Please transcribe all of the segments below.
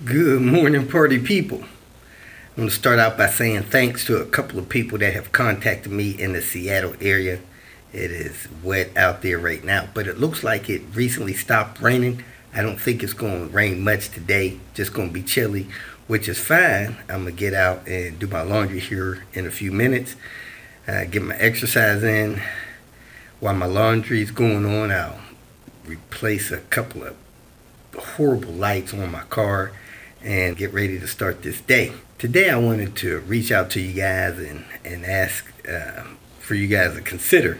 Good morning, party people. I'm going to start out by saying thanks to a couple of people that have contacted me in the Seattle area. It is wet out there right now, but it looks like it recently stopped raining. I don't think it's going to rain much today, just going to be chilly, which is fine. I'm going to get out and do my laundry here in a few minutes, get my exercise in. While my laundry is going on, I'll replace a couple of horrible lights on my car and get ready to start this day. Today I wanted to reach out to you guys and ask for you guys to consider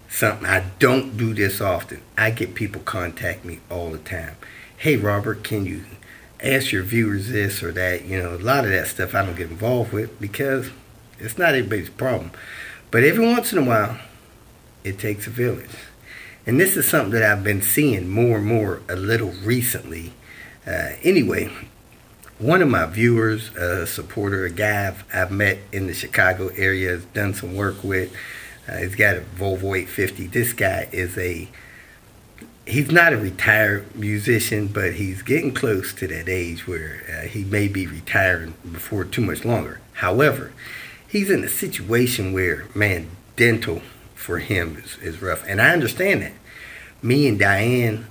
something. I don't do this often. I get people contact me all the time. Hey Robert, can you ask your viewers this or that? You know, a lot of that stuff I don't get involved with because it's not everybody's problem. But every once in a while, it takes a village. And this is something that I've been seeing more and more a little recently. Anyway, one of my viewers, a supporter, a guy I've met in the Chicago area, has done some work with. He's got a Volvo 850. This guy is he's not a retired musician, but he's getting close to that age where he may be retiring before too much longer. However, he's in a situation where, man, dental for him is rough. And I understand that. Me and Diane,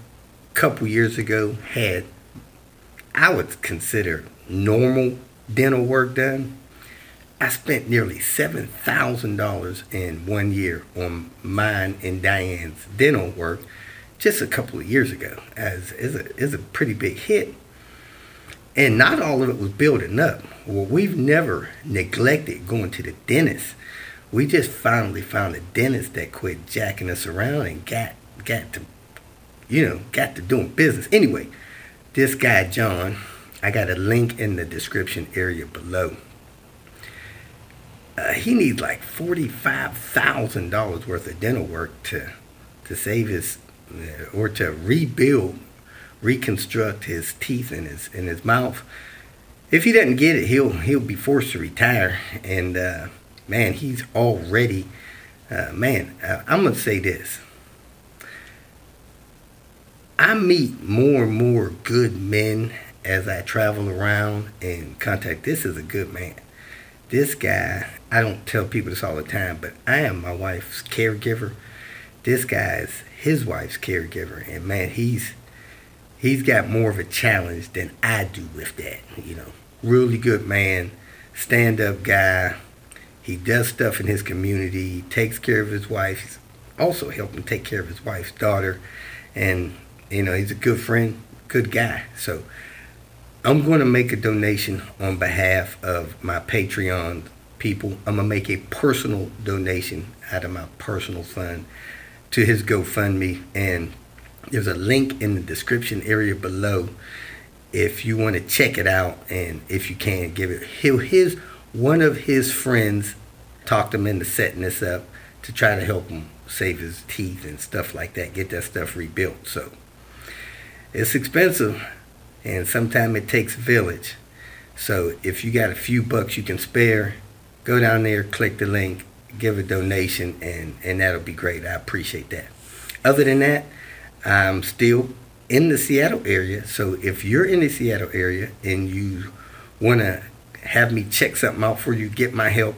a couple years ago, had, I would consider, normal dental work done. I spent nearly $7,000 in 1 year on mine and Diane's dental work just a couple of years ago. It's a pretty big hit. And not all of it was building up. Well, we've never neglected going to the dentist. We just finally found a dentist that quit jacking us around and got to doing business. Anyway, this guy, John, I got a link in the description area below. He needs like $45,000 worth of dental work to save his, or to reconstruct his teeth in his mouth. If he doesn't get it, he'll be forced to retire. And man, he's already, I'm going to say this. I meet more and more good men as I travel around and contact. This is a good man. This guy, I don't tell people this all the time, but I am my wife's caregiver. This guy is his wife's caregiver. And man, he's got more of a challenge than I do with that. You know, really good man, stand-up guy. He does stuff in his community. He takes care of his wife. He's also helping take care of his wife's daughter. And, you know, he's a good friend, good guy. So I'm going to make a donation on behalf of my Patreon people. I'm going to make a personal donation out of my personal fund to his GoFundMe. And there's a link in the description area below if you want to check it out. And if you can, give it. One of his friends talked him into setting this up to try to help him save his teeth and stuff like that, get that stuff rebuilt. So it's expensive, and sometimes it takes a village. So if you got a few bucks you can spare, go down there, click the link, give a donation, and that'll be great. I appreciate that. Other than that, I'm still in the Seattle area. So if you're in the Seattle area and you want to have me check something out for you, get my help,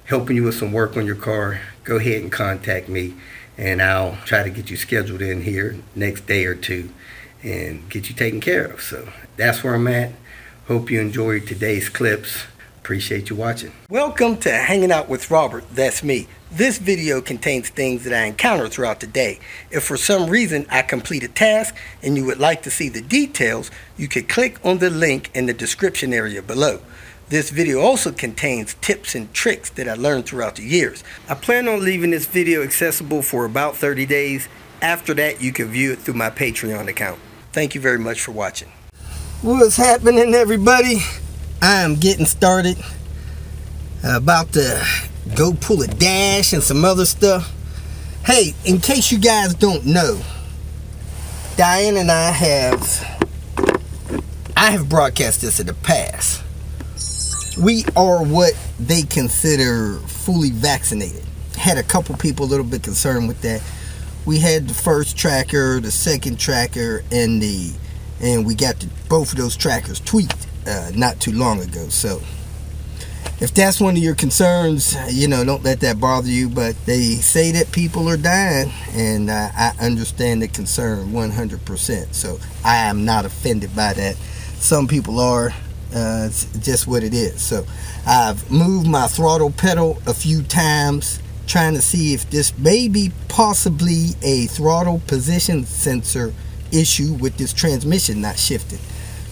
helping you with some work on your car, go ahead and contact me, and I'll try to get you scheduled in here next day or two and get you taken care of. So that's where I'm at. Hope you enjoyed today's clips. Appreciate you watching. Welcome to Hanging Out with Robert. That's me. This video contains things that I encounter throughout the day. If for some reason I complete a task and you would like to see the details, you could click on the link in the description area below. This video also contains tips and tricks that I learned throughout the years. I plan on leaving this video accessible for about 30 days. After that, you can view it through my Patreon account. Thank you very much for watching. What's happening, everybody? I am getting started. About to go pull a dash and some other stuff. Hey, in case you guys don't know, Diane and I have broadcast this in the past. We are what they consider fully vaccinated. Had a couple people a little bit concerned with that. We had the first tracker, the second tracker, and and we got both of those trackers tweaked not too long ago. So if that's one of your concerns, you know, don't let that bother you. But they say that people are dying, and I understand the concern 100%. So I am not offended by that. Some people are. It's just what it is. So I've moved my throttle pedal a few times, trying to see if this may be possibly a throttle position sensor issue with this transmission not shifting.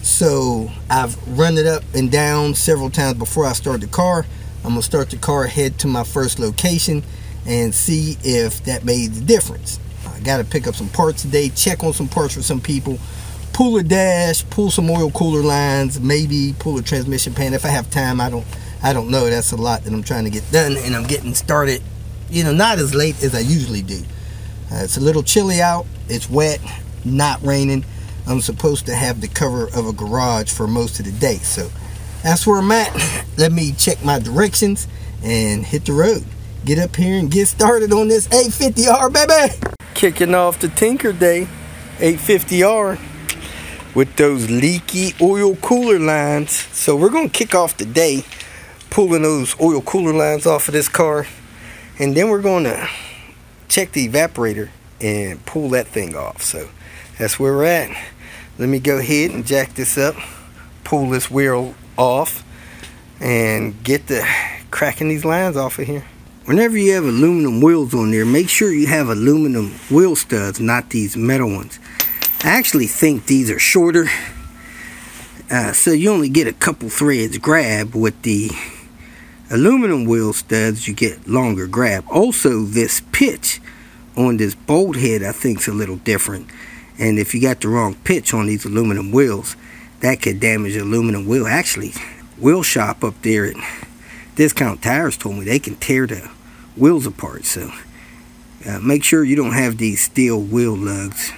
So I've run it up and down several times before I start the car. I'm gonna start the car, head to my first location, and see if that made the difference. I gotta pick up some parts today, check on some parts for some people, pull a dash, pull some oil cooler lines, maybe pull a transmission pan if I have time. I don't know. That's a lot that I'm trying to get done, and I'm getting started, you know, not as late as I usually do. It's a little chilly out, it's wet, not raining. I'm supposed to have the cover of a garage for most of the day. So that's where I'm at. Let me check my directions and hit the road. Get up here and get started on this 850R, baby. Kicking off the Tinker Day 850R with those leaky oil cooler lines. So we're going to kick off the day pulling those oil cooler lines off of this car. And then we're going to check the evaporator and pull that thing off. So that's where we're at. Let me go ahead and jack this up, pull this wheel off, and get the cracking these lines off of here. Whenever you have aluminum wheels on there, make sure you have aluminum wheel studs, not these metal ones. I actually think these are shorter, so you only get a couple threads grab. With the aluminum wheel studs, you get longer grab. Also, this pitch on this bolt head I think is a little different, and if you got the wrong pitch on these aluminum wheels, that could damage the aluminum wheel. Actually, wheel shop up there at Discount Tires told me they can tear the wheels apart. So make sure you don't have these steel wheel lugs.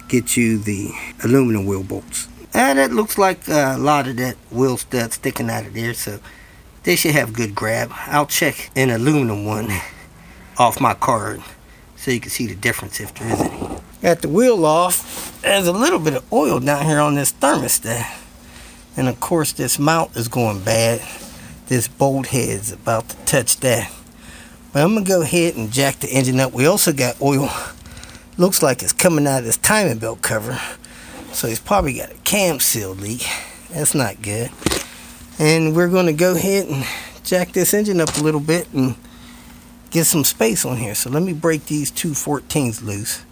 Get you the aluminum wheel bolts. And it looks like a lot of that wheel stud sticking out of there, so they should have good grab. I'll check an aluminum one off my card so you can see the difference if there is any. Got the wheel off. There's a little bit of oil down here on this thermostat, and of course this mount is going bad. This bolt head's about to touch that, but I'm gonna go ahead and jack the engine up. We also got oil, looks like it's coming out of this timing belt cover, so he's probably got a cam seal leak. That's not good. And we're gonna go ahead and jack this engine up a little bit and get some space on here. So let me break these two 14s loose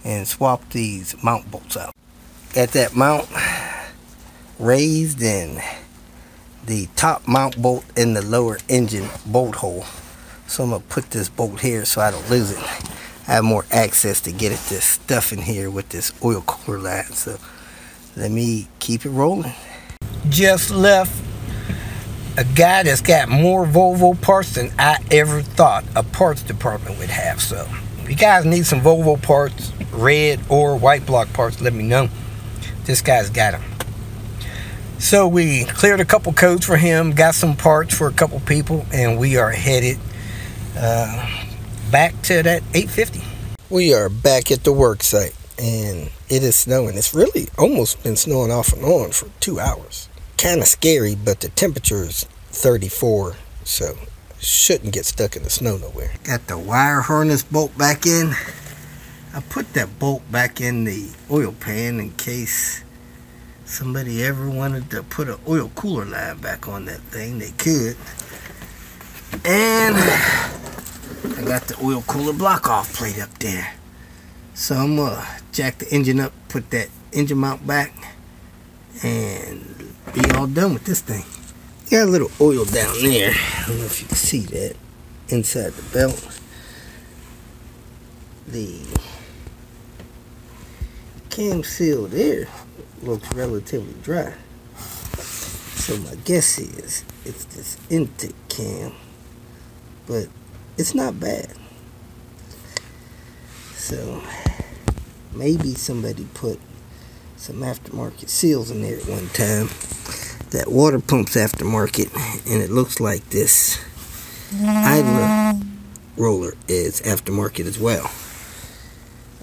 and swap these mount bolts out. Got that mount raised and the top mount bolt in the lower engine bolt hole. So I'm gonna put this bolt here so I don't lose it. I have more access to get at this stuff in here with this oil cooler line. So let me keep it rolling. Just left a guy that's got more Volvo parts than I ever thought a parts department would have. So if you guys need some Volvo parts, red or white block parts, let me know. This guy's got them. So we cleared a couple codes for him, got some parts for a couple people, and we are headed back to that 850. We are back at the work site, and it is snowing. It's really almost been snowing off and on for 2 hours. Kind of scary, but the temperature is 34, so shouldn't get stuck in the snow nowhere. Got the wire harness bolt back in. I put that bolt back in the oil pan in case somebody ever wanted to put an oil cooler line back on that thing. They could. And I got the oil cooler block off plate up there. So I'm gonna jack the engine up, put that engine mount back, and be all done with this thing. Got a little oil down there. I don't know if you can see that inside the belt. The cam seal there looks relatively dry. So my guess is it's this intake cam, but it's not bad. So maybe somebody put some aftermarket seals in there at one time. That water pump's aftermarket, and it looks like this idler roller is aftermarket as well.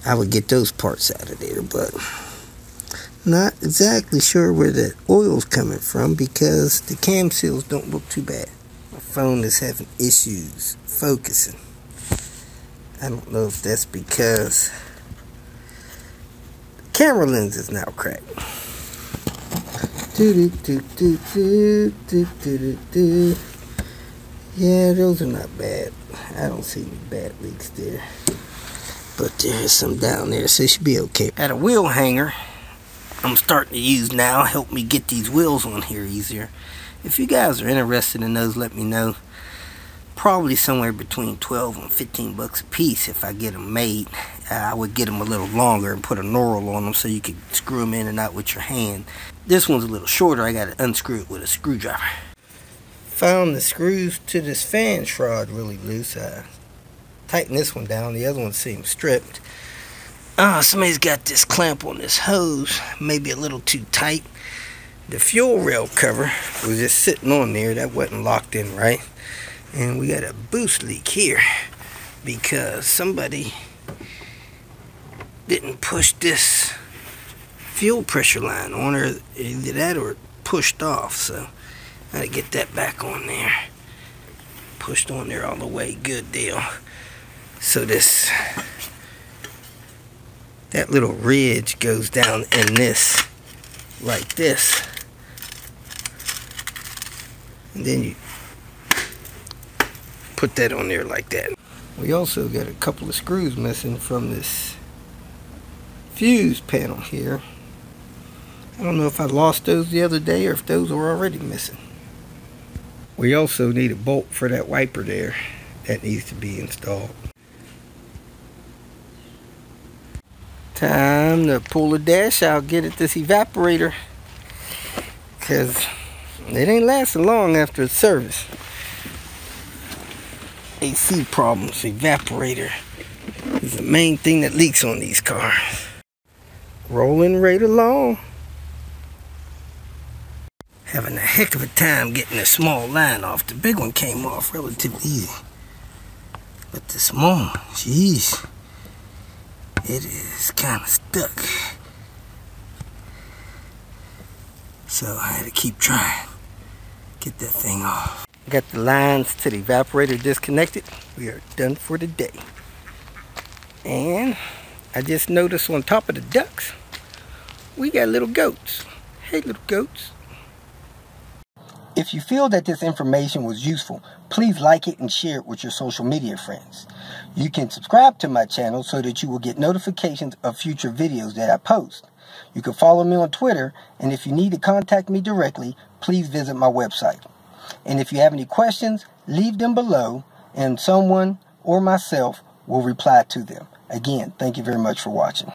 I would get those parts out of there, but Not exactly sure where the oil's coming from because the cam seals don't look too bad. My phone is having issues focusing. I don't know if that's because the camera lens is now cracked. Yeah, those are not bad. I don't see any bad leaks there. But there's some down there, so it should be okay. At a wheel hanger I'm starting to use now, help me get these wheels on here easier. If you guys are interested in those, let me know. Probably somewhere between 12 and 15 bucks a piece if I get them made. I would get them a little longer and put a knurl on them so you could screw them in and out with your hand. This one's a little shorter. I got to unscrew it with a screwdriver. Found the screws to this fan shroud really loose. I tightened this one down. The other one seems stripped. Somebody's got this clamp on this hose, maybe a little too tight. The fuel rail cover was just sitting on there. That wasn't locked in right. And we got a boost leak here because somebody didn't push this fuel pressure line on, or either that or it pushed off. So I gotta get that back on there. Pushed on there all the way, good deal. So that little ridge goes down in this, like this. And then you put that on there like that. We also got a couple of screws missing from this fuse panel here. I don't know if I lost those the other day or if those were already missing. We also need a bolt for that wiper there. That needs to be installed. Time to pull the dash out, get at this evaporator, because it ain't lasting long after its service. AC problems, evaporator is the main thing that leaks on these cars. Rolling right along. Having a heck of a time getting the small line off. The big one came off relatively easy. But the small one, jeez, it is kind of stuck. So I had to keep trying. Get that thing off. Got the lines to the evaporator disconnected. We are done for the day. And I just noticed on top of the ducts, we got little goats. Hey, little goats. If you feel that this information was useful, please like it and share it with your social media friends. You can subscribe to my channel so that you will get notifications of future videos that I post. You can follow me on Twitter, and if you need to contact me directly, please visit my website. And if you have any questions, leave them below, and someone or myself will reply to them. Again, thank you very much for watching.